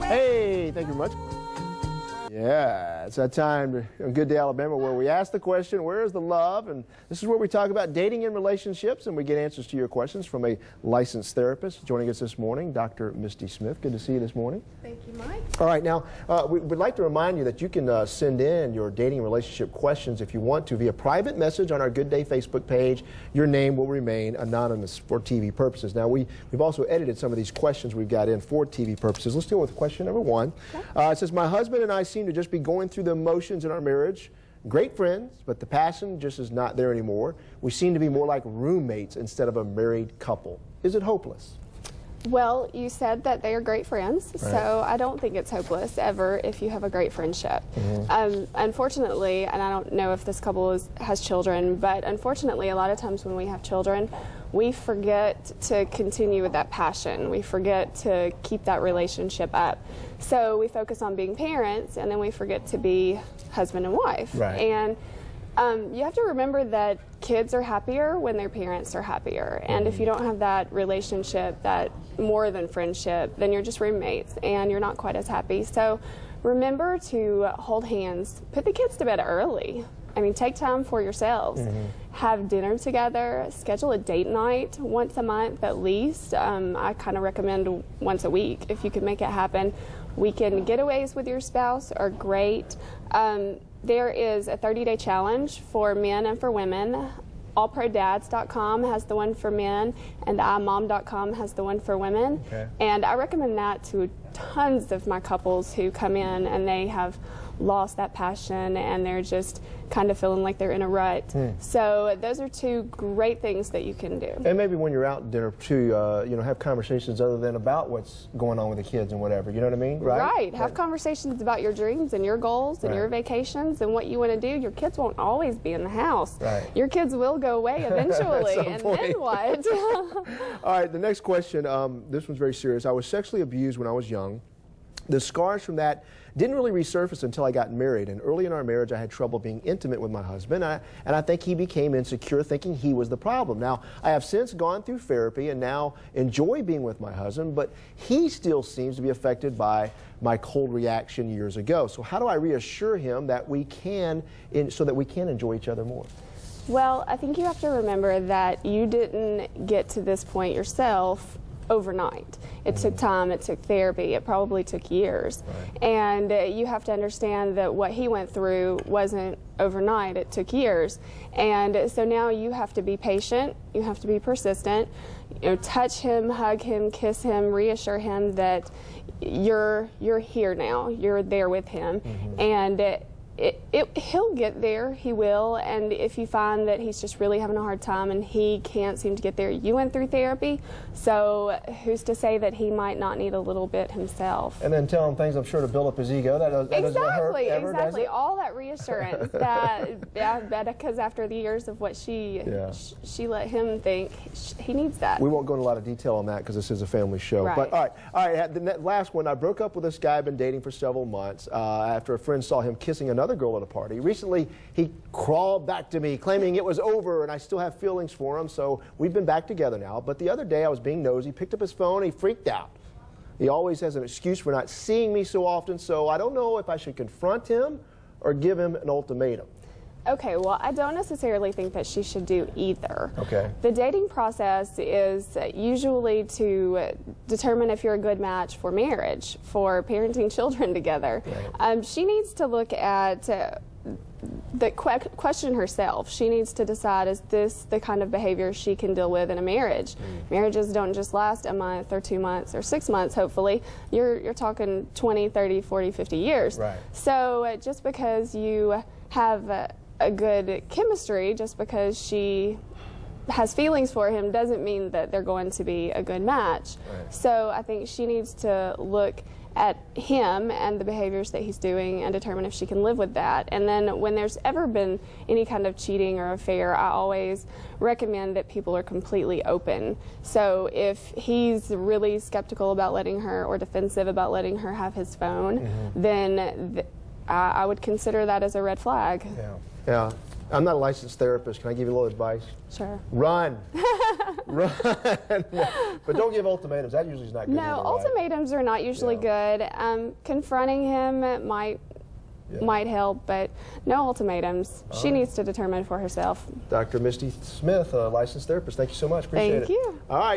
Hey, thank you very much. Yeah, it's that time on Good Day Alabama where we ask the question, where is the love? And this is where we talk about dating and relationships, and we get answers to your questions from a licensed therapist. Joining us this morning, Dr. Misty Smith. Good to see you this morning. Thank you, Mike. All right, now, we'd like to remind you that you can send in your dating and relationship questions if you want to via private message on our Good Day Facebook page. Your name will remain anonymous for TV purposes. Now, we've also edited some of these questions we've got in for TV purposes. Let's deal with question number one. Okay. It says, my husband and I seem to just be going through the motions in our marriage. Great friends, but the passion just is not there anymore. We seem to be more like roommates instead of a married couple. Is it hopeless? Well, you said that they are great friends, right. So I don't think it's hopeless ever if you have a great friendship. Unfortunately, and I don't know if this couple has children, but unfortunately a lot of times when we have children, we forget to continue with that passion. We forget to keep that relationship up. So we focus on being parents, and then we forget to be husband and wife. Right. And you have to remember that kids are happier when their parents are happier. And if you don't have that relationship, that more than friendship, then you're just roommates and you're not quite as happy. So remember to hold hands, put the kids to bed early. I mean, take time for yourselves. Have dinner together, schedule a date night once a month at least. I kind of recommend once a week if you can make it happen. Weekend getaways with your spouse are great. There is a 30-day challenge for men and for women. AllProDads.com has the one for men, and iMom.com has the one for women. Okay. And I recommend that to tons of my couples who come in and they have lost that passion and they're just kind of feeling like they're in a rut. So those are two great things that you can do. And maybe when you're out to dinner too, have conversations other than about what's going on with the kids and whatever. You know what I mean? Right. Right. Have conversations about your dreams and your goals and your vacations and what you want to do. Your kids won't always be in the house. Right. Your kids will go away eventually, and then what? All right. The next question. This one's very serious. I was sexually abused when I was young. The scars from that didn't really resurface until I got married, and early in our marriage I had trouble being intimate with my husband, and I think he became insecure thinking he was the problem. Now, I have since gone through therapy and now enjoy being with my husband, but he still seems to be affected by my cold reaction years ago. So how do I reassure him that we can, so that we can enjoy each other more? Well, I think you have to remember that you didn't get to this point yourself overnight. It took time, it took therapy, it probably took years. Right. And you have to understand that what he went through wasn't overnight, it took years. And so now you have to be patient, you have to be persistent, touch him, hug him, kiss him, reassure him that you're here now, you're there with him. And he'll get there, he will, and if you find that he's just really having a hard time and he can't seem to get there, you went through therapy, so who's to say that he might not need a little bit himself. And then tell him things, I'm sure, to build up his ego. That doesn't hurt ever, does it? All that reassurance that because after the years of what she let him think, he needs that. We won't go into a lot of detail on that because this is a family show. Right. But all right, the last one, I broke up with this guy I've been dating for several months after a friend saw him kissing another girl at a party. Recently, he crawled back to me claiming it was over and I still have feelings for him, so we've been back together now. But the other day I was being nosy, picked up his phone, and he freaked out. He always has an excuse for not seeing me so often, so I don't know if I should confront him or give him an ultimatum. Okay, well, I don't necessarily think that she should do either. Okay. The dating process is usually to determine if you're a good match for marriage, for parenting children together. Right. She needs to look at the question herself. She needs to decide, is this the kind of behavior she can deal with in a marriage? Marriages don't just last a month or 2 months or 6 months, hopefully. You're talking 20, 30, 40, 50 years. Right. So just because you have a good chemistry, just because she has feelings for him, doesn't mean that they're going to be a good match. Right. So I think she needs to look at him and the behaviors that he's doing and determine if she can live with that. And then when there's ever been any kind of cheating or affair, I always recommend that people are completely open. So if he's really skeptical about letting her or defensive about letting her have his phone, then I would consider that as a red flag. Yeah. I'm not a licensed therapist. Can I give you a little advice? Sure. Run. Run. But don't give ultimatums. That usually is not good. No, either, right? ultimatums are not usually good. Confronting him might help, but no ultimatums. She needs to determine for herself. Dr. Misty Smith, a licensed therapist. Thank you so much. Appreciate it. Thank you. All right.